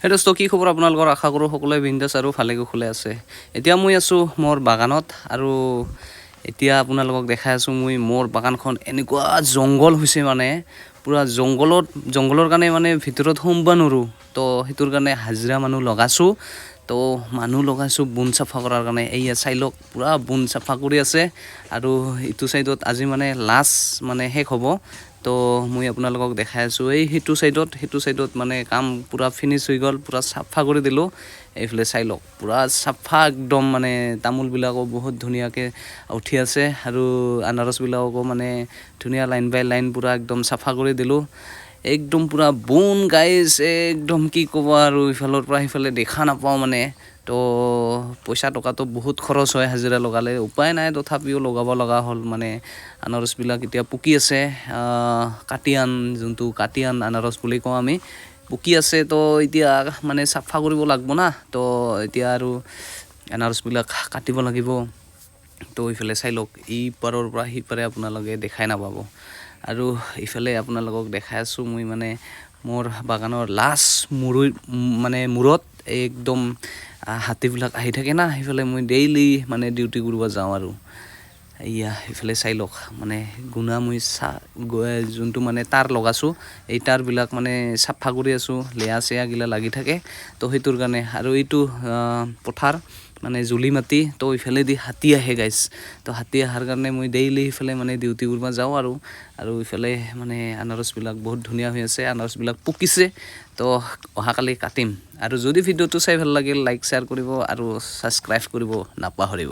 Hey দোস্ত কি খবৰ আপোনালোকৰ আশা কৰোঁ সকলোৱে বিন্দাছ আৰু ভালে কুশলে আছে এতিয়া মই আছোঁ মোৰ বাগানত আৰু এতিয়া আপোনালোকক দেখাই আছোঁ মই মোৰ বাগানখন এনেকুৱা জংগল হৈছে মানে পুৰা জংগলৰ কাৰণে মানে ভিতৰত সোমবা নৰো তো হেতুৰ কাৰণে হাজিৰা মানুহ লগাছো তো মানুহ লগাইছো বুন চাফা কৰাৰ কাৰণে এইয়া চাইলক পুৰা বুন চাফা কৰি আছে আৰু ইটো সাইডত আজি মানে লাষ্ট মানে শেষ হ'ব তো মই আপোনালোকক দেখাই আছো এই হেতু সাইডত মানে কাম পুৰা ফিনিশ হৈ গল পুৰা সাফা কৰি দিলো এইফালে চাইলক পুৰা সাফা একদম মানে তামুল বিলাকো বহুত ধুনিয়াকে উঠি আছে আৰু আনাৰস বিলাকো মানে ধুনিয়া লাইন বাই লাইন পুৰা একদম সাফা কৰি দিলো একদম পুৰা বুন গাইস একদম কি কব আৰু ইফালৰ পৰা ইফালে দেখা নাপাও মানে তো পইচা টকা তো বহুত খৰচ হয় হাজিৰা লগালে উপায় নাই তথাপিও লগাব লগা হল মানে আনাৰস বিলাক এতিয়া পুকি আছে কাটিয়ান যোনটো কাটিয়ান আনাৰস বুলি কওঁ আমি পুকি আছে তো এতিয়া মানে সাফা কৰিব লাগব না তো এতিয়া আৰু আনাৰস বিলাক কাটিব লাগিব তো ইফালে চাইলক ই পাৰৰ পৰা হি পাৰে আপোনালোকে দেখাই নাপাব আৰু ইফালে আপোনালোকক দেখাই আছো মই মানে মোৰ বাগানৰ লাষ্ট মানে মুৰত একদম হাতী বিলাক আহি থাকে না ইফালে মই ডেইলি মানে ডিউটি কৰিব যাওঁ আৰু ইয়া ইফালে চাইলক মানে গুনা মই যোনটো মানে তাৰ লগাছো এই তাৰ বিলাক মানে সাফা কৰি আছো লেয়া চেয়া গিলা লাগি থাকে তো হেতুৰ কাৰণে আৰু এইটো পথাৰ মানে জুলি মাটি তো ইফালে দি হাতী আহে গাইস তো হাতী আহাৰ কাৰণে মই ডেইলি ইফালে মানে ডিউটি কৰিব যাওঁ আৰু ইফালে মানে আনাৰস বিলাক বহুত ধুনিয়া হৈ আছে আনাৰস বিলাক পকিছে তো অহাকালি কাটিম আৰু যদি ভিডিওটো চাই ভাল লাগিল লাইক শেয়াৰ কৰিব আৰু সাবস্ক্ৰাইব কৰিব নাপাহৰিব